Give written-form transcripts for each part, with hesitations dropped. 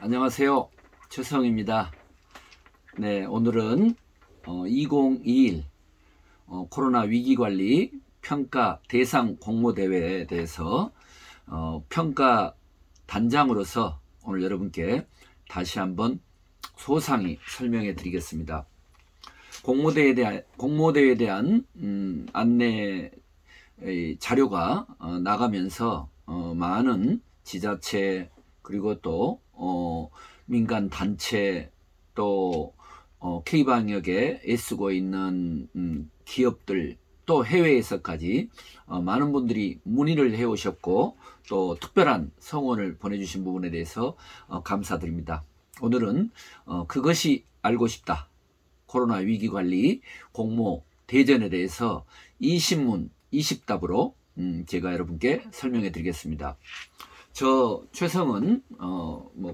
안녕하세요. 최성입니다. 네, 오늘은 2021 코로나 위기관리 평가 대상 공모대회에 대해서 평가 단장으로서 오늘 여러분께 다시 한번 소상히 설명해 드리겠습니다. 공모대회에 대한 안내 자료가 나가면서 많은 지자체 그리고 또 민간 단체 또 K방역에 애쓰고 있는 기업들 또 해외에서까지 많은 분들이 문의를 해오셨고 또 특별한 성원을 보내주신 부분에 대해서 감사드립니다. 오늘은 그것이 알고 싶다 코로나 위기관리 공모 대전에 대해서 20문 20답으로 제가 여러분께 설명해 드리겠습니다. 저 최성은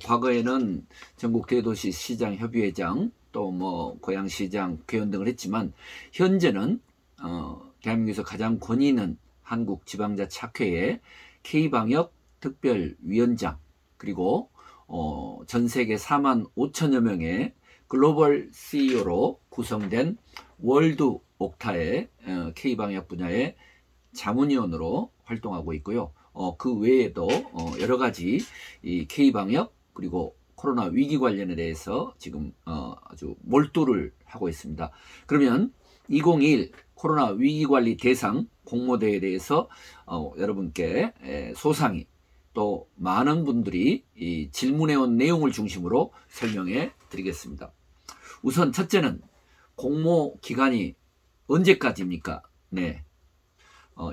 과거에는 전국 대도시 시장 협의회장 또 고양시장 회원 등을 했지만 현재는 대한민국에서 가장 권위 있는 한국지방자치학회의 K방역 특별위원장 그리고 전 세계 4만 5천여 명의 글로벌 CEO로 구성된 월드 옥타의 K방역 분야의 자문위원으로 활동하고 있고요. 그 외에도 여러 가지 이 K방역 그리고 코로나 위기 관련에 대해서 지금 아주 몰두를 하고 있습니다. 그러면 2021 코로나 위기 관리 대상 공모대회에 대해서 여러분께 소상히 또 많은 분들이 질문해온 내용을 중심으로 설명해 드리겠습니다. 우선 첫째는 공모 기간이 언제까지입니까? 네.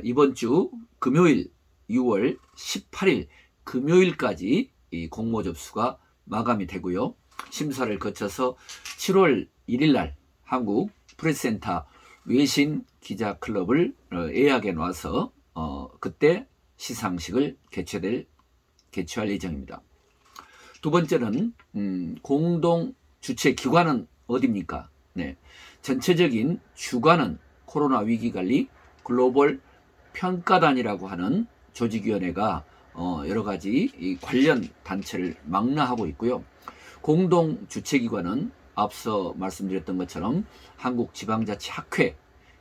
이번 주 금요일 6월 18일 금요일까지 이 공모 접수가 마감이 되고요. 심사를 거쳐서 7월 1일 날 한국 프레스센터 외신 기자 클럽을 예약해 놔서 그때 시상식을 개최할 예정입니다. 두 번째는 공동 주최 기관은 어디입니까? 네. 전체적인 주관은 코로나 위기관리 글로벌 평가단이라고 하는 조직위원회가 여러 가지 관련 단체를 망라하고 있고요. 공동 주최기관은 앞서 말씀드렸던 것처럼 한국지방자치학회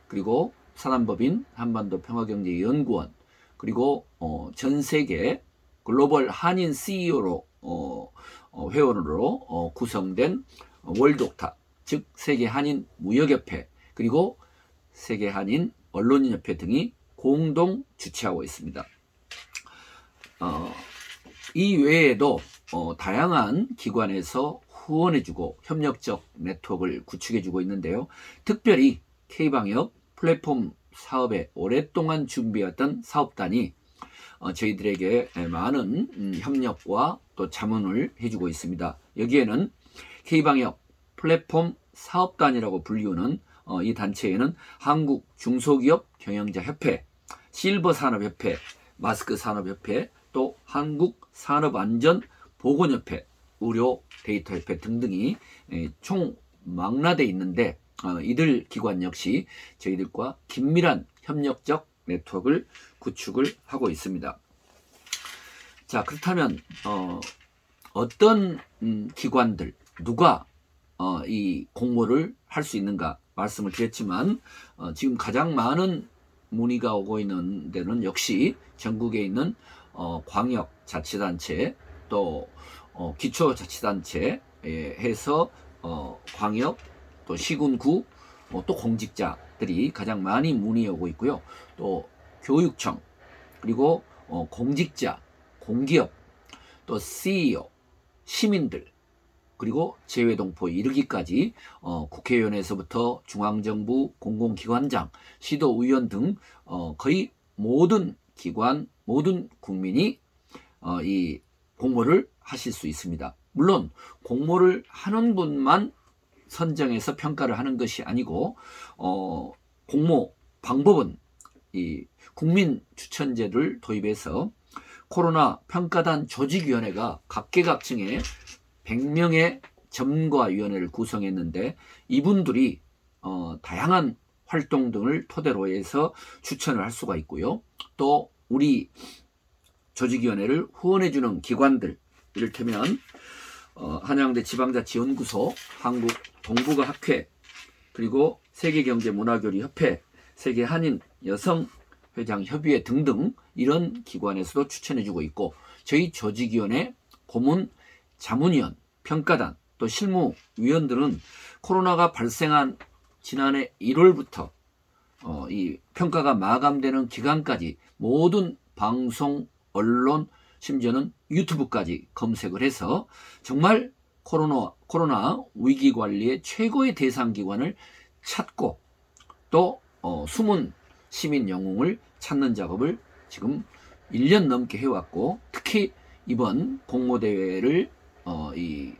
그리고 사단법인 한반도평화경제연구원 그리고 전 세계 글로벌 한인 CEO로 회원으로 구성된 월드옥타 즉 세계 한인 무역협회 그리고 세계 한인 언론인협회 등이 공동 주최하고 있습니다. 이 외에도 다양한 기관에서 후원해주고 협력적 네트워크를 구축해주고 있는데요. 특별히 K방역 플랫폼 사업에 오랫동안 준비했던 사업단이 저희들에게 많은 협력과 또 자문을 해주고 있습니다. 여기에는 K방역 플랫폼 사업단이라고 불리우는 이 단체에는 한국중소기업경영자협회, 실버산업협회, 마스크산업협회, 또 한국산업안전보건협회, 의료데이터협회 등등이 총 망라되어 있는데 이들 기관 역시 저희들과 긴밀한 협력적 네트워크를 구축을 하고 있습니다. 자, 그렇다면 어떤 기관들, 누가 이 공모를 할 수 있는가 말씀을 드렸지만 지금 가장 많은 문의가 오고 있는 데는 역시 전국에 있는 광역자치단체 또 기초자치단체 해서 광역 또 시군구 또 공직자들이 가장 많이 문의 오고 있고요. 또 교육청 그리고 공직자, 공기업 또 CEO, 시민들 그리고 재외동포 이르기까지 국회의원에서부터 중앙정부 공공기관장, 시도의원 등 거의 모든 기관, 모든 국민이 이 공모를 하실 수 있습니다. 물론 공모를 하는 분만 선정해서 평가를 하는 것이 아니고 공모 방법은 이 국민 추천제를 도입해서 코로나 평가단 조직위원회가 각계각층의 100명의 점과위원회를 구성했는데 이분들이 다양한 활동 등을 토대로 해서 추천을 할 수가 있고요. 또 우리 조직위원회를 후원해주는 기관들, 이를테면 한양대 지방자치연구소, 한국 동북아학회, 그리고 세계경제문화교류협회, 세계한인여성회장협의회 등등 이런 기관에서도 추천해주고 있고, 저희 조직위원회, 고문, 자문위원, 평가단, 또 실무위원들은 코로나가 발생한 지난해 1월부터 이 평가가 마감되는 기간까지 모든 방송, 언론, 심지어는 유튜브까지 검색을 해서 정말 코로나 위기 관리의 최고의 대상 기관을 찾고 또 숨은 시민 영웅을 찾는 작업을 지금 1년 넘게 해왔고, 특히 이번 공모대회를 이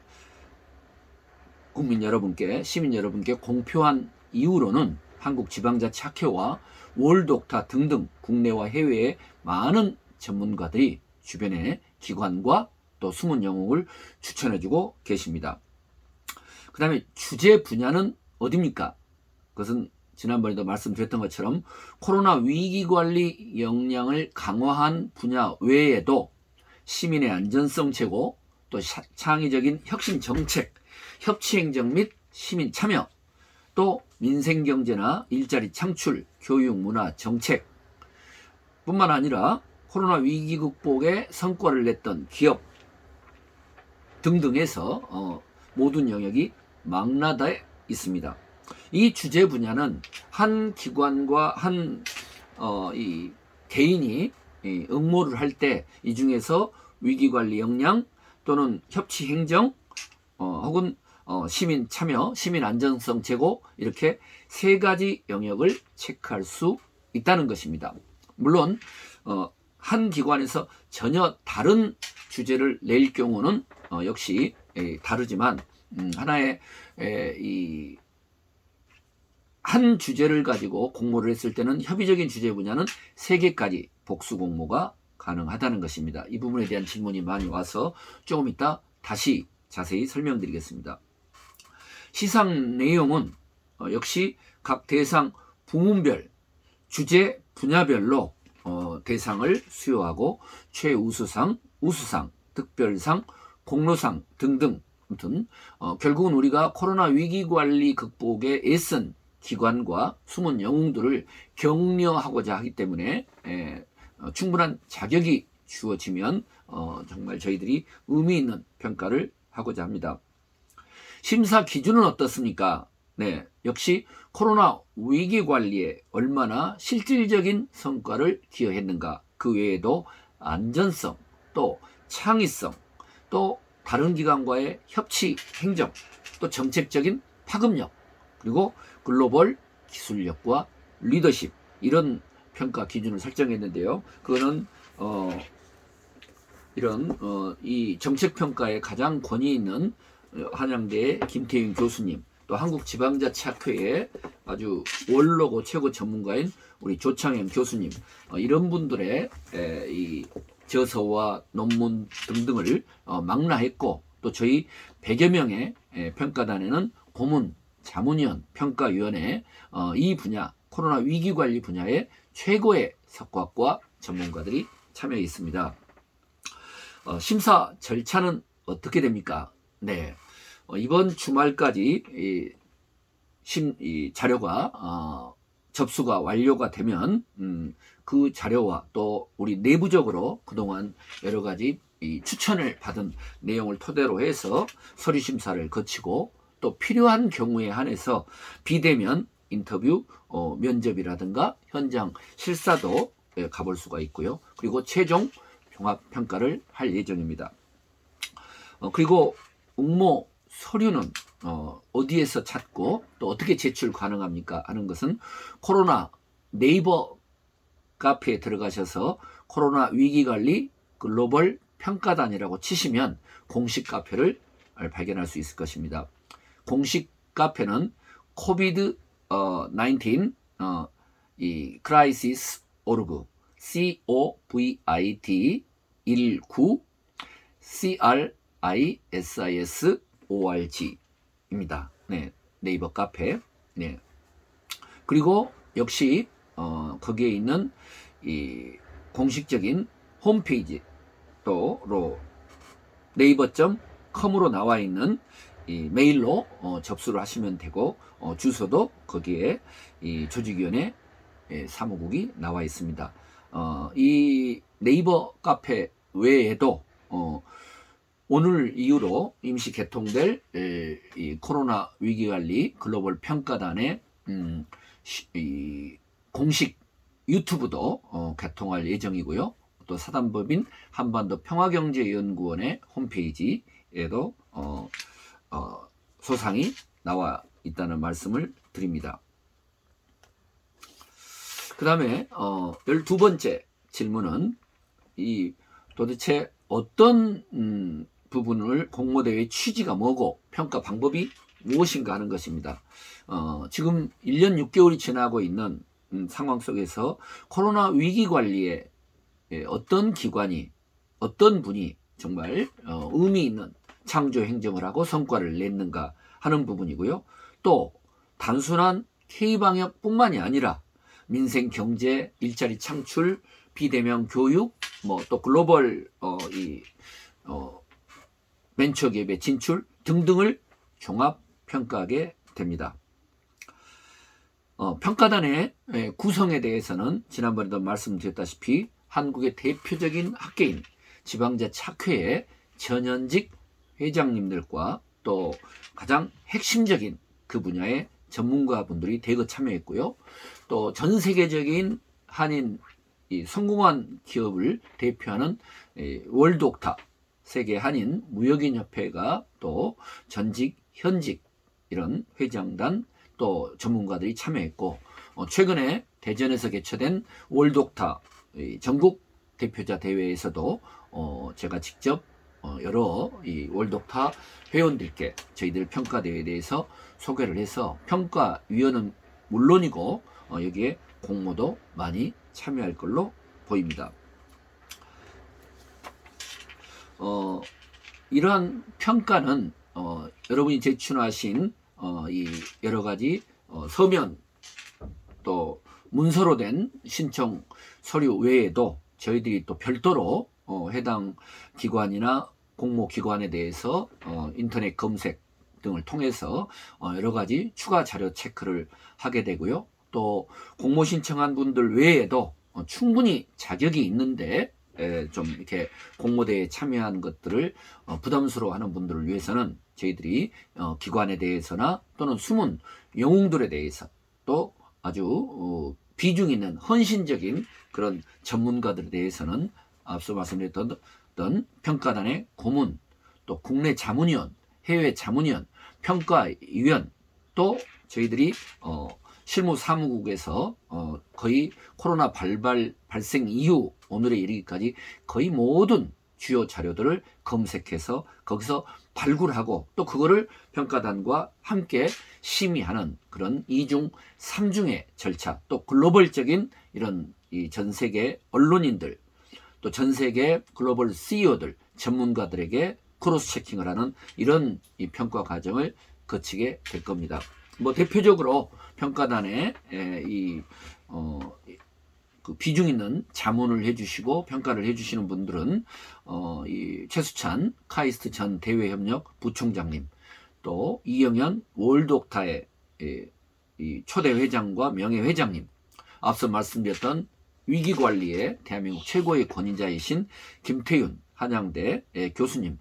국민 여러분께, 시민 여러분께 공표한 이후로는 한국지방자치학회와 월드옥타 등등 국내와 해외의 많은 전문가들이 주변의 기관과 또 숨은 영웅을 추천해주고 계십니다. 그 다음에 주제 분야는 어디입니까? 그것은 지난번에도 말씀드렸던 것처럼 코로나 위기관리 역량을 강화한 분야 외에도 시민의 안전성 제고, 또 창의적인 혁신 정책, 협치행정 및 시민 참여, 또 민생경제나 일자리 창출, 교육, 문화, 정책 뿐만 아니라 코로나 위기 극복에 성과를 냈던 기업 등등에서 모든 영역이 망라돼 있습니다. 이 주제 분야는 한 기관과 한 이 개인이 응모를 할 때 이 중에서 위기관리 역량 또는 협치행정 혹은 시민 참여, 시민 안전성 제고, 이렇게 세 가지 영역을 체크할 수 있다는 것입니다. 물론 한 기관에서 전혀 다른 주제를 낼 경우는 역시 다르지만 하나의 한 주제를 가지고 공모를 했을 때는 협의적인 주제 분야는 3개까지 복수 공모가 가능하다는 것입니다. 이 부분에 대한 질문이 많이 와서 조금 이따 다시 자세히 설명드리겠습니다. 시상 내용은 역시 각 대상 부문별, 주제 분야별로 대상을 수여하고 최우수상, 우수상, 특별상, 공로상 등등, 아무튼 결국은 우리가 코로나 위기관리 극복에 애쓴 기관과 숨은 영웅들을 격려하고자 하기 때문에 충분한 자격이 주어지면 정말 저희들이 의미 있는 평가를 하고자 합니다. 심사 기준은 어떻습니까? 네, 역시 코로나 위기 관리에 얼마나 실질적인 성과를 기여했는가, 그 외에도 안전성, 또 창의성, 또 다른 기관과의 협치 행정, 또 정책적인 파급력, 그리고 글로벌 기술력과 리더십, 이런 평가 기준을 설정했는데요. 그거는 이런 이 정책 평가에 가장 권위 있는 한양대 김태윤 교수님, 또 한국지방자치학회의 아주 원로고 최고 전문가인 우리 조창현 교수님, 이런 분들의 이 저서와 논문 등등을 망라했고, 또 저희 100여 명의 평가단에는 고문, 자문위원, 평가위원회, 이 분야, 코로나 위기관리 분야의 최고의 석학과 전문가들이 참여해 있습니다. 심사 절차는 어떻게 됩니까? 네, 이번 주말까지 이 자료가 접수가 완료가 되면 그 자료와 또 우리 내부적으로 그동안 여러 가지 추천을 받은 내용을 토대로 해서 서류 심사를 거치고, 또 필요한 경우에 한해서 비대면 인터뷰, 면접이라든가 현장 실사도 가볼 수가 있고요. 그리고 최종 종합평가를 할 예정입니다. 그리고 응모 서류는 어디에서 찾고 또 어떻게 제출 가능합니까 하는 것은 코로나 네이버 카페에 들어가셔서 코로나 위기관리 글로벌 평가단이라고 치시면 공식 카페를 발견할 수 있을 것입니다. 공식 카페는 COVID-19 이 crisis.org, COVID-19 crisis.org입니다. 네, 네이버 카페. 네. 그리고 역시 거기에 있는 이 공식적인 홈페이지 또로 네이버.com 컴으로 나와 있는 이 메일로 접수를 하시면 되고, 주소도 거기에 이 조직위원회 사무국이 나와 있습니다. 이 네이버 카페 외에도 오늘 이후로 임시 개통될 이 코로나 위기관리 글로벌 평가단의 이 공식 유튜브도 개통할 예정이고요. 또 사단법인 한반도 평화경제연구원의 홈페이지에도 소상히 나와 있다는 말씀을 드립니다. 그 다음에 12번째 질문은 이 도대체 어떤 부분을 공모대회의 취지가 뭐고 평가 방법이 무엇인가 하는 것입니다. 지금 1년 6개월이 지나고 있는 상황 속에서 코로나 위기 관리에 어떤 기관이, 어떤 분이 정말 의미 있는 창조 행정을 하고 성과를 냈는가 하는 부분이고요. 또 단순한 K방역뿐만이 아니라 민생 경제, 일자리 창출, 비대면 교육, 또 글로벌 벤처 기업의 진출 등등을 종합 평가하게 됩니다. 평가단의 구성에 대해서는 지난번에도 말씀드렸다시피 한국의 대표적인 학계인 지방자치학회의 전현직 회장님들과 또 가장 핵심적인 그 분야의 전문가분들이 대거 참여했고요. 또 전 세계적인 한인 성공한 기업을 대표하는 월드옥타 세계 한인 무역인 협회가 또 전직 현직 이런 회장단 또 전문가들이 참여했고, 최근에 대전에서 개최된 월드옥타 전국 대표자 대회에서도 제가 직접 여러 이 월드옥타 회원들께 저희들 평가대회에 대해서 소개를 해서 평가위원은 물론이고 여기에 공모도 많이 참여할 걸로 보입니다. 이러한 평가는 여러분이 제출하신 이 여러 가지 서면 또 문서로 된 신청 서류 외에도 저희들이 또 별도로 해당 기관이나 공모기관에 대해서 인터넷 검색 등을 통해서 여러 가지 추가 자료 체크를 하게 되고요. 또 공모 신청한 분들 외에도 충분히 자격이 있는데 좀 이렇게 공모대회에 참여한 것들을 부담스러워하는 분들을 위해서는 저희들이 기관에 대해서나 또는 숨은 영웅들에 대해서 또 아주 비중 있는 헌신적인 그런 전문가들에 대해서는 앞서 말씀드렸던 평가단의 고문, 또 국내 자문위원, 해외 자문위원, 평가위원, 또 저희들이 실무사무국에서 거의 코로나 발생 이후 오늘에 이르기까지 거의 모든 주요 자료들을 검색해서 거기서 발굴하고 또 그거를 평가단과 함께 심의하는 그런 2중, 3중의 절차, 또 글로벌적인 이런 이 전 세계 언론인들, 또 전 세계 글로벌 CEO들, 전문가들에게 크로스 체킹을 하는 이런 이 평가 과정을 거치게 될 겁니다. 대표적으로 평가단에 그 비중 있는 자문을 해주시고 평가를 해주시는 분들은 이 최수찬 카이스트 전 대외협력 부총장님, 또 이영현 월드옥타의 이 초대 회장과 명예 회장님, 앞서 말씀드렸던 위기관리의 대한민국 최고의 권위자이신 김태윤 한양대 교수님,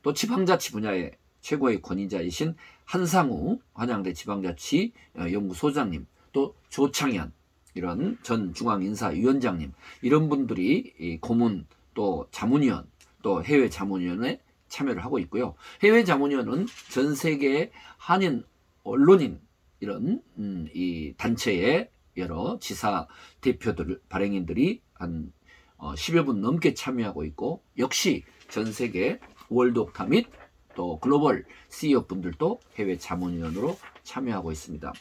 또 지방자치 분야의 최고의 권위자이신 한상우 한양대 지방자치 연구소장님, 또 조창현 이런 전 중앙인사위원장님, 이런 분들이 이 고문 또 자문위원 또 해외 자문위원에 참여를 하고 있고요. 해외 자문위원은 전 세계의 한인 언론인 이런 이 단체의 여러 지사 대표들 발행인들이 한 10여 분 넘게 참여하고 있고, 역시 전 세계 월드옥타 및 또 글로벌 CEO 분들도 해외 자문위원으로 참여하고 있습니다.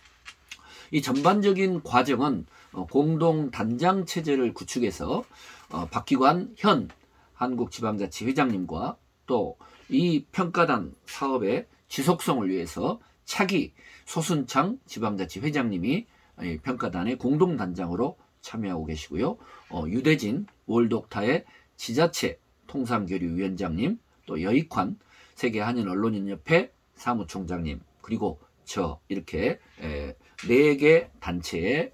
이 전반적인 과정은 공동 단장 체제를 구축해서 박기관 현 한국지방자치 회장님과 또 이 평가단 사업의 지속성을 위해서 차기 소순창 지방자치 회장님이 평가단의 공동 단장으로 참여하고 계시고요. 유대진 월드옥타의 지자체 통상교류위원장님, 또 여익환 세계 한인 언론인협회 사무총장님, 그리고 저 이렇게 4개 단체의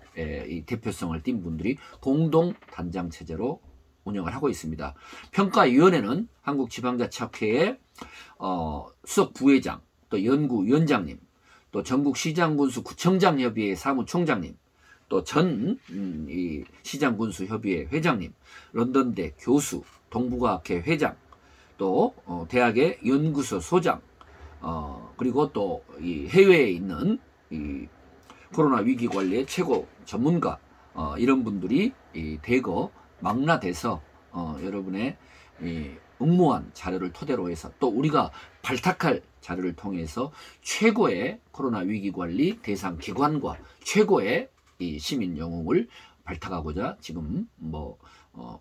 이 대표성을 띈 분들이 공동 단장 체제로 운영을 하고 있습니다. 평가위원회는 한국지방자치학회의 수석 부회장, 또 연구위원장님, 또 전국시장군수구청장협의회 사무총장님, 또 전 시장군수협의회 회장님, 런던대 교수, 동북아학회 회장, 또 대학의 연구소 소장, 그리고 또 이 해외에 있는 이 코로나 위기 관리의 최고 전문가, 이런 분들이 대거 망라돼서 여러분의 응모한 자료를 토대로 해서 또 우리가 발탁할 자료를 통해서 최고의 코로나 위기 관리 대상 기관과 최고의 이 시민 영웅을 발탁하고자 지금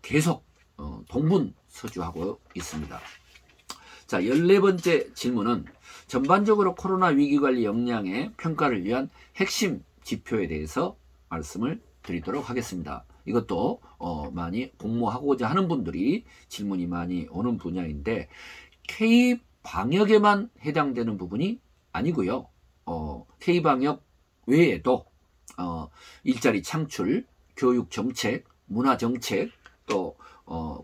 계속 동분서주하고 있습니다. 자, 14번째 질문은 전반적으로 코로나 위기관리 역량의 평가를 위한 핵심 지표에 대해서 말씀을 드리도록 하겠습니다. 이것도 많이 공모하고자 하는 분들이 질문이 많이 오는 분야인데 K방역에만 해당되는 부분이 아니고요. K방역 외에도 일자리 창출, 교육 정책, 문화 정책, 또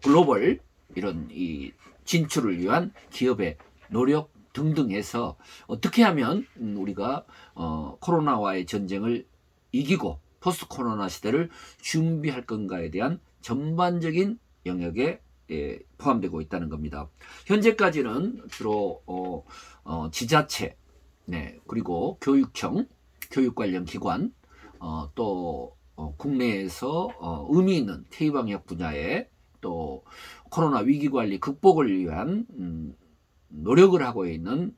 글로벌 이런 이 진출을 위한 기업의 노력 등등 해서 어떻게 하면 우리가 코로나와의 전쟁을 이기고 포스트 코로나 시대를 준비할 건가에 대한 전반적인 영역에 포함되고 있다는 겁니다. 현재까지는 주로 지자체, 그리고 교육청, 교육 관련 기관, 또 국내에서 의미 있는 K방역 분야에 또 코로나 위기관리 극복을 위한 노력을 하고 있는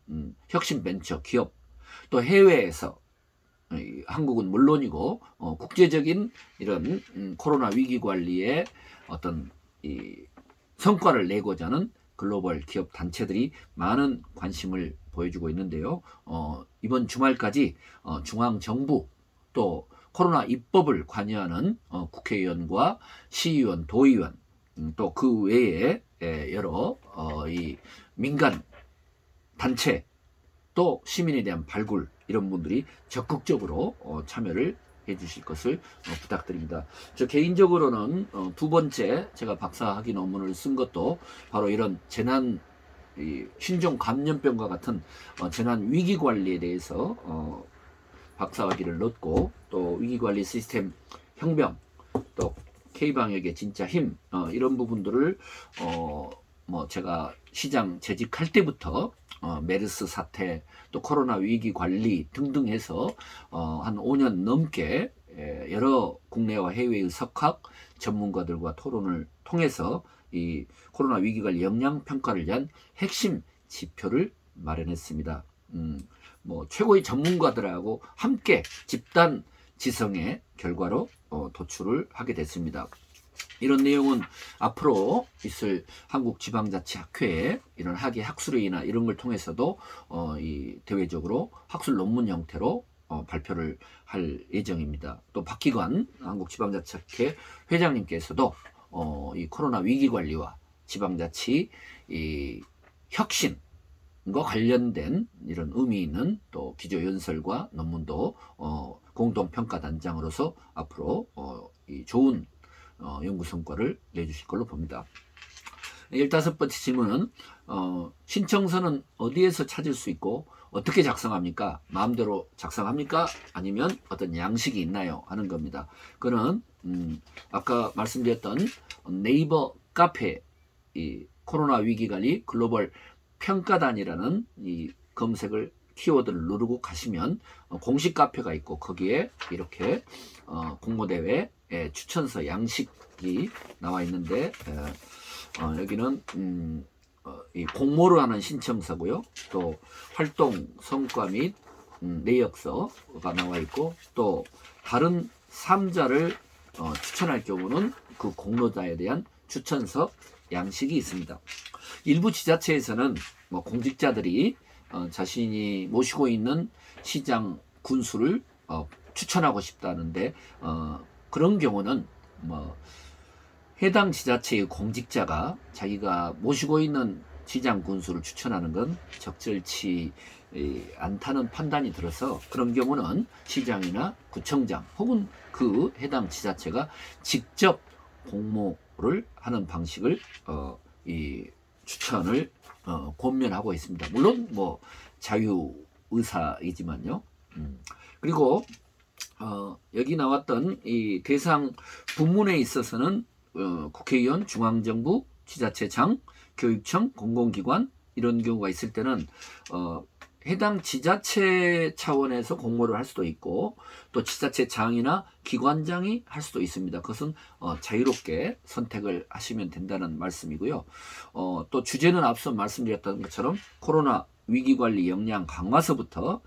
혁신 벤처 기업, 또 해외에서 한국은 물론이고 국제적인 이런 코로나 위기관리에 어떤 이 성과를 내고자 하는 글로벌 기업 단체들이 많은 관심을 보여주고 있는데요. 이번 주말까지 중앙정부 또 코로나 입법을 관여하는 국회의원과 시의원, 도의원, 또 그 외에 여러 이 민간 단체 또 시민에 대한 발굴 이런 분들이 적극적으로 참여를 해주실 것을 부탁드립니다. 저 개인적으로는 두 번째 제가 박사학위 논문을 쓴 것도 바로 이런 재난 신종 감염병과 같은 재난 위기 관리에 대해서 박사학위를 넣고 또 위기관리 시스템 혁명, 또 K방역의 진짜 힘, 이런 부분들을 제가 시장 재직할 때부터 메르스 사태, 또 코로나 위기 관리 등등 해서 한 5년 넘게 여러 국내와 해외의 석학 전문가들과 토론을 통해서 이 코로나 위기 관리 역량 평가를 위한 핵심 지표를 마련했습니다. 최고의 전문가들하고 함께 집단 지성의 결과로 도출을 하게 됐습니다. 이런 내용은 앞으로 있을 한국지방자치학회의 이런 학예 학술회의나 이런 걸 통해서도 이 대외적으로 학술 논문 형태로 발표를 할 예정입니다. 또 박기관 한국지방자치학회 회장님께서도 이 코로나 위기 관리와 지방자치 이 혁신과 관련된 이런 의미 있는 또 기조연설과 논문도 공동평가단장으로서 앞으로 이 좋은 연구 성과를 내주실 걸로 봅니다. 15번째 질문은 신청서는 어디에서 찾을 수 있고 어떻게 작성합니까? 마음대로 작성합니까? 아니면 어떤 양식이 있나요? 하는 겁니다. 그는 아까 말씀드렸던 네이버 카페 이 코로나 위기관리 글로벌 평가단이라는 이 검색을 키워드를 누르고 가시면 공식 카페가 있고 거기에 이렇게 공모대회 추천서 양식이 나와 있는데 여기는 이 공모를 하는 신청서고요. 또 활동 성과 및 내역서가 나와 있고 또 다른 3자를 추천할 경우는 그 공로자에 대한 추천서 양식이 있습니다. 일부 지자체에서는 공직자들이 자신이 모시고 있는 시장 군수를 추천하고 싶다는데 그런 경우는 해당 지자체의 공직자가 자기가 모시고 있는 시장 군수를 추천하는 건 적절치 않다는 판단이 들어서 그런 경우는 시장이나 구청장 혹은 그 해당 지자체가 직접 공모를 하는 방식을 추천을 권면하고 있습니다. 물론 뭐 자유 의사이지만요. 그리고 여기 나왔던 이 대상 부문에 있어서는 국회의원, 중앙정부, 지자체장, 교육청, 공공기관 이런 경우가 있을 때는 해당 지자체 차원에서 공모를 할 수도 있고 또 지자체장이나 기관장이 할 수도 있습니다. 그것은 자유롭게 선택을 하시면 된다는 말씀이고요. 또 주제는 앞서 말씀드렸던 것처럼 코로나 위기관리 역량 강화서부터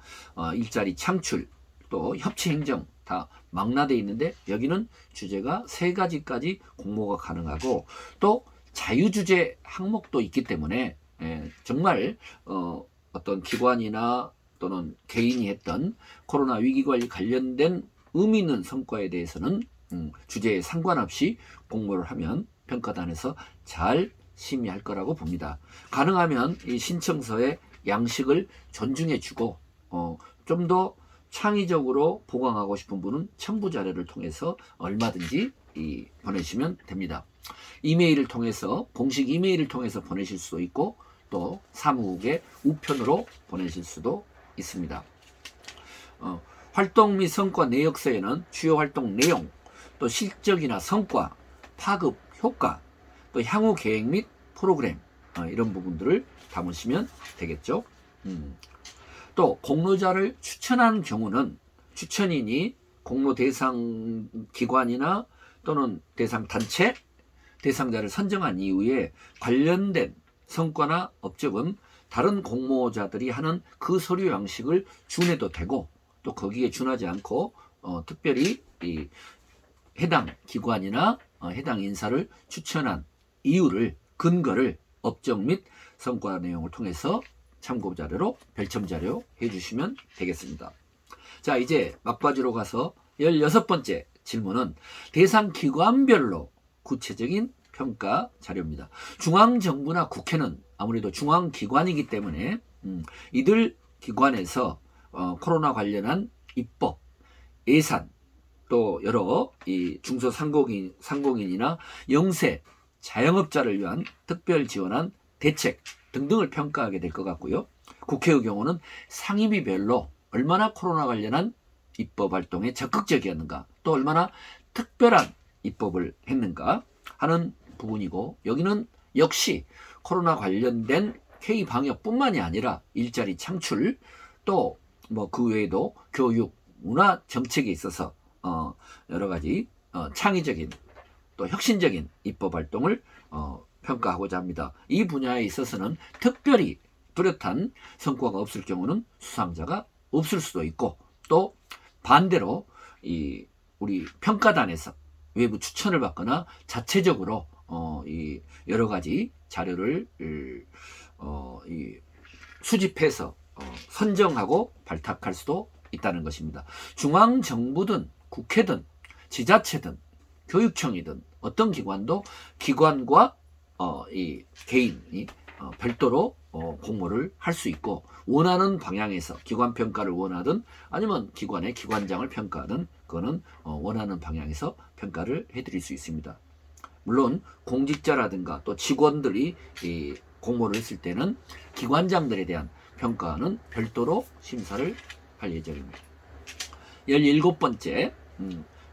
일자리 창출 또 협치행정 다 망라되어 있는데 여기는 주제가 3가지까지 공모가 가능하고 또 자유주제 항목도 있기 때문에 정말 어떤 기관이나 또는 개인이 했던 코로나 위기관리 관련된 의미 있는 성과에 대해서는 주제에 상관없이 공모를 하면 평가단에서 잘 심의할 거라고 봅니다. 가능하면 이 신청서의 양식을 존중해주고 좀 더 창의적으로 보강하고 싶은 분은 첨부 자료를 통해서 얼마든지 보내시면 됩니다. 이메일을 통해서 공식 이메일을 통해서 보내실 수도 있고 또 사무국에 우편으로 보내실 수도 있습니다. 활동 및 성과 내역서에는 주요 활동 내용, 또 실적이나 성과, 파급 효과, 또 향후 계획 및 프로그램 이런 부분들을 담으시면 되겠죠. 또 공로자를 추천하는 경우는 추천인이 공로 대상 기관이나 또는 대상 단체, 대상자를 선정한 이후에 관련된 성과나 업적은 다른 공모자들이 하는 그 서류 양식을 준해도 되고 또 거기에 준하지 않고 특별히 이 해당 기관이나 해당 인사를 추천한 이유를 근거를 업적 및 성과 내용을 통해서 참고 자료로 별첨 자료 해주시면 되겠습니다. 자, 이제 막바지로 가서 16번째 질문은 대상 기관별로 구체적인 평가 자료입니다. 중앙정부나 국회는 아무래도 중앙기관이기 때문에 이들 기관에서 코로나 관련한 입법, 예산, 또 여러 이 중소상공인이나 영세, 자영업자를 위한 특별 지원안 대책 등등을 평가하게 될 것 같고요. 국회의 경우는 상임위별로 얼마나 코로나 관련한 입법 활동에 적극적이었는가, 또 얼마나 특별한 입법을 했는가 하는 부분이고, 여기는 역시 코로나 관련된 K 방역뿐만이 아니라 일자리 창출, 또 뭐 그 외에도 교육, 문화 정책에 있어서 여러 가지 창의적인 또 혁신적인 입법 활동을 평가하고자 합니다. 이 분야에 있어서는 특별히 뚜렷한 성과가 없을 경우는 수상자가 없을 수도 있고, 또 반대로 우리 평가단에서 외부 추천을 받거나 자체적으로 여러 가지 자료를 수집해서 선정하고 발탁할 수도 있다는 것입니다. 중앙정부든 국회든 지자체든 교육청이든 어떤 기관도 기관과 이 개인이 별도로 공모를 할 수 있고, 원하는 방향에서 기관 평가를 원하든 아니면 기관의 기관장을 평가하든 그거는 원하는 방향에서 평가를 해드릴 수 있습니다. 물론 공직자라든가 또 직원들이 공모를 했을 때는 기관장들에 대한 평가는 별도로 심사를 할 예정입니다. 17번째,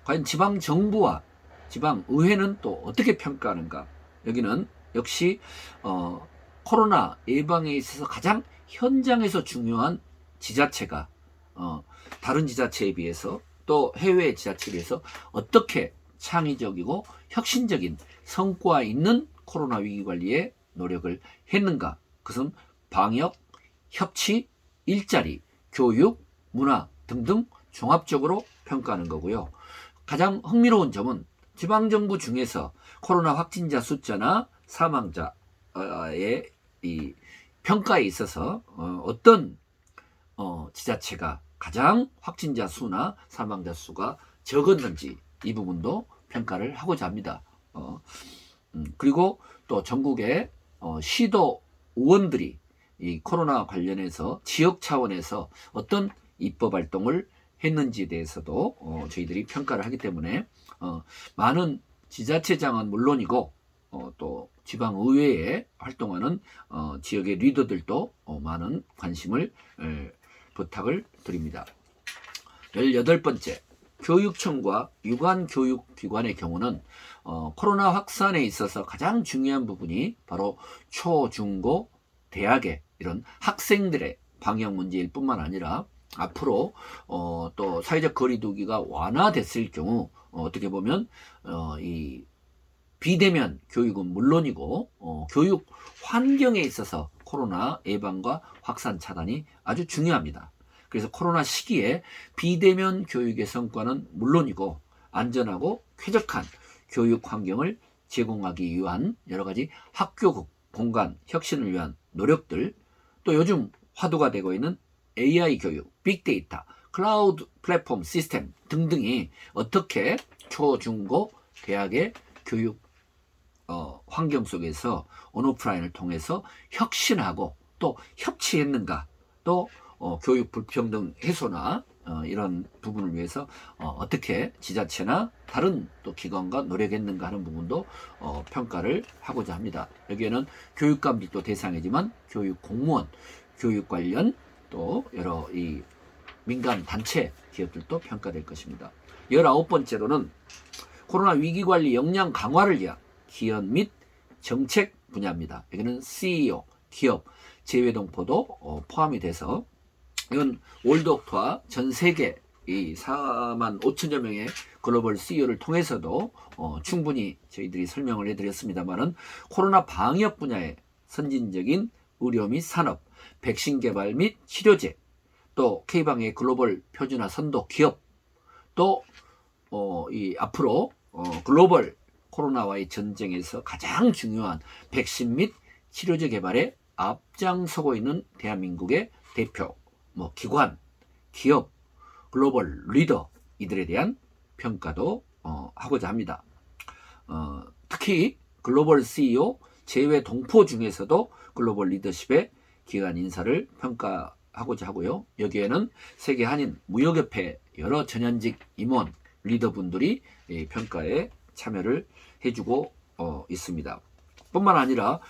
과연 지방정부와 지방의회는 또 어떻게 평가하는가? 여기는 역시 코로나 예방에 있어서 가장 현장에서 중요한 지자체가 다른 지자체에 비해서 또 해외 지자체에 비해서 어떻게 창의적이고 혁신적인 성과 있는 코로나 위기 관리에 노력을 했는가? 그것은 방역, 협치, 일자리, 교육, 문화 등등 종합적으로 평가하는 거고요. 가장 흥미로운 점은 지방정부 중에서 코로나 확진자 숫자나 사망자의 이 평가에 있어서 어떤 지자체가 가장 확진자 수나 사망자 수가 적었는지 이 부분도 평가를 하고자 합니다. 그리고 또 전국의 시도 의원들이 이 코로나 관련해서 지역 차원에서 어떤 입법 활동을 했는지에 대해서도 저희들이 평가를 하기 때문에 많은 지자체장은 물론이고 또 지방의회에 활동하는 지역의 리더들도 많은 관심을 부탁을 드립니다. 18번째, 교육청과 유관교육기관의 경우는 코로나 확산에 있어서 가장 중요한 부분이 바로 초, 중, 고, 대학의 이런 학생들의 방역 문제일 뿐만 아니라 앞으로 또 사회적 거리두기가 완화됐을 경우 어떻게 보면 이 비대면 교육은 물론이고 교육 환경에 있어서 코로나 예방과 확산 차단이 아주 중요합니다. 그래서 코로나 시기에 비대면 교육의 성과는 물론이고 안전하고 쾌적한 교육 환경을 제공하기 위한 여러 가지 학교 공간 혁신을 위한 노력들, 또 요즘 화두가 되고 있는 AI 교육, 빅데이터, 클라우드 플랫폼 시스템 등등이 어떻게 초, 중, 고, 대학의 교육 환경 속에서 온오프라인을 통해서 혁신하고 또 협치했는가, 또 교육 불평등 해소나 이런 부분을 위해서 어떻게 지자체나 다른 또 기관과 노력했는가 하는 부분도 평가를 하고자 합니다. 여기에는 교육감들도 대상이지만 교육 공무원, 교육 관련 또 여러 이 민간 단체 기업들도 평가될 것입니다. 19번째로는 코로나 위기관리 역량 강화를 위한 기업 및 정책 분야입니다. 여기는 CEO, 기업, 재외동포도 포함이 돼서 이건 월드옥트와 전 세계 이 4만 5천여 명의 글로벌 CEO를 통해서도 충분히 저희들이 설명을 해드렸습니다만은 코로나 방역 분야의 선진적인 의료 및 산업, 백신 개발 및 치료제, 또 K방의 글로벌 표준화 선도 기업, 또 이 앞으로 글로벌 코로나와의 전쟁에서 가장 중요한 백신 및 치료제 개발에 앞장서고 있는 대한민국의 대표 기관, 기업, 글로벌 리더 이들에 대한 평가도 하고자 합니다. 특히 글로벌 CEO 제외 동포 중에서도 글로벌 리더십의 기관 인사를 평가하고자 하고요. 여기에는 세계 한인 무역협회 여러 전현직 임원 리더분들이 평가에 참여를 해주고 있습니다. 뿐만 아니라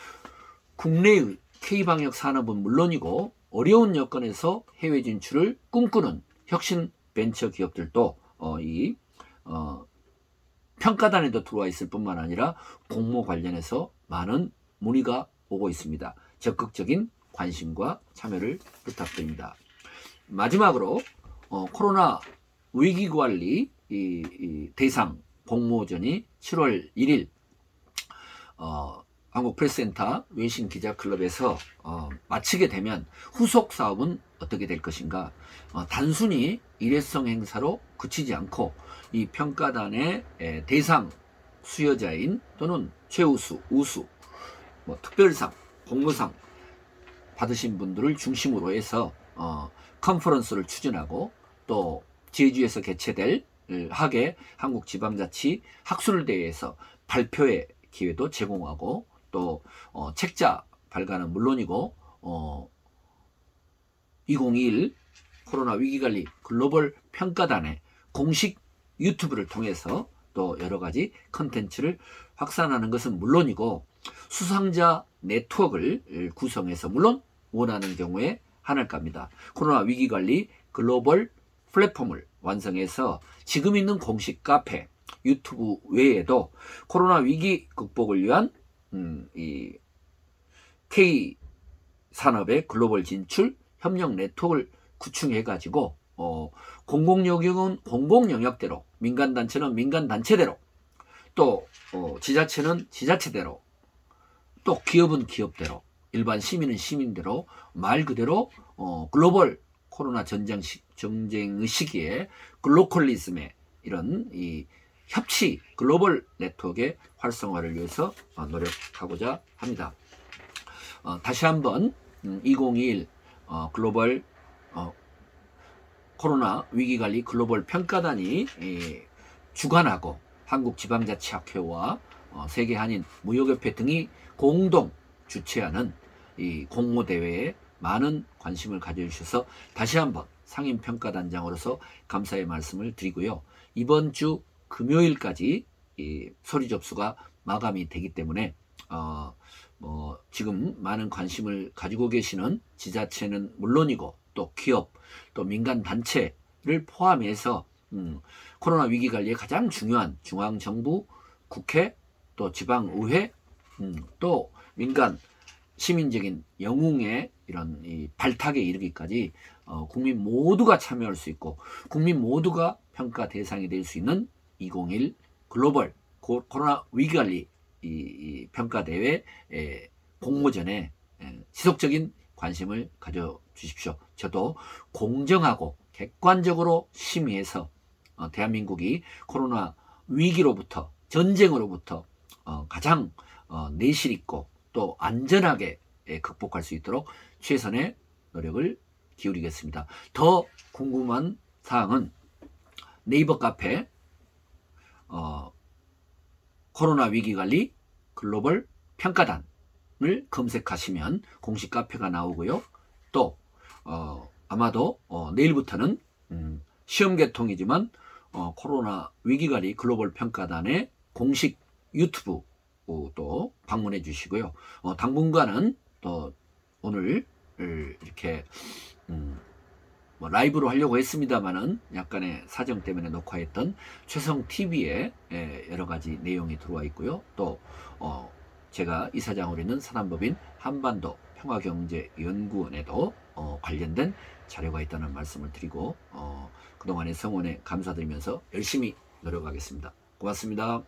국내의 K방역 산업은 물론이고 어려운 여건에서 해외 진출을 꿈꾸는 혁신 벤처 기업들도 이 평가단에도 들어와 있을 뿐만 아니라 공모 관련해서 많은 문의가 오고 있습니다. 적극적인 관심과 참여를 부탁드립니다. 마지막으로 코로나 위기관리 대상 공모전이 7월 1일 한국프레스센터 외신기자클럽에서 마치게 되면 후속 사업은 어떻게 될 것인가. 단순히 일회성 행사로 그치지 않고 이 평가단의 대상 수여자인 또는 최우수, 우수, 특별상, 공모상 받으신 분들을 중심으로 해서 컨퍼런스를 추진하고 또 제주에서 개최될 학예 한국지방자치 학술대회에서 발표의 기회도 제공하고 또 책자 발간은 물론이고 2021 코로나 위기관리 글로벌 평가단의 공식 유튜브를 통해서 또 여러 가지 컨텐츠를 확산하는 것은 물론이고 수상자 네트워크를 구성해서 물론 원하는 경우에 하늘갑니다. 코로나 위기관리 글로벌 플랫폼을 완성해서 지금 있는 공식 카페, 유튜브 외에도 코로나 위기 극복을 위한 이 K 산업의 글로벌 진출 협력 네트워크를 구축해가지고 공공영역은 공공영역대로, 민간단체는 민간단체대로, 또 지자체는 지자체대로, 또 기업은 기업대로, 일반 시민은 시민대로 말 그대로 글로벌 코로나 전쟁의 시기에 글로컬리즘의 이런 이 협치 글로벌 네트워크의 활성화를 위해서 노력하고자 합니다. 다시 한번 2021 글로벌 코로나 위기관리 글로벌 평가단이 주관하고 한국지방자치학회와 세계한인 무역협회 등이 공동 주최하는 이 공모 대회에 많은 관심을 가져주셔서 다시 한번 상임평가단장으로서 감사의 말씀을 드리고요. 이번 주 금요일까지 이 소리 접수가 마감이 되기 때문에 지금 많은 관심을 가지고 계시는 지자체는 물론이고 또 기업 또 민간 단체를 포함해서 코로나 위기 관리에 가장 중요한 중앙정부, 국회 또 지방의회 또 민간 시민적인 영웅의 이런 이 발탁에 이르기까지 국민 모두가 참여할 수 있고 국민 모두가 평가 대상이 될 수 있는 2021 글로벌 코로나 위기관리 이 평가 대회 공모전에 지속적인 관심을 가져 주십시오. 저도 공정하고 객관적으로 심의해서 대한민국이 코로나 위기로부터 전쟁으로부터 가장 내실 있고 또 안전하게 극복할 수 있도록 최선의 노력을 기울이겠습니다. 더 궁금한 사항은 네이버 카페 코로나 위기관리 글로벌 평가단을 검색하시면 공식 카페가 나오고요. 또 아마도 내일부터는 시험 개통이지만 코로나 위기관리 글로벌 평가단의 공식 유튜브 또 방문해 주시고요. 당분간은 또 오늘 이렇게 라이브로 하려고 했습니다만은 약간의 사정 때문에 녹화했던 최성TV에 여러 가지 내용이 들어와 있고요. 또 제가 이사장으로 있는 사단법인 한반도 평화경제연구원에도 관련된 자료가 있다는 말씀을 드리고 그동안의 성원에 감사드리면서 열심히 노력하겠습니다. 고맙습니다.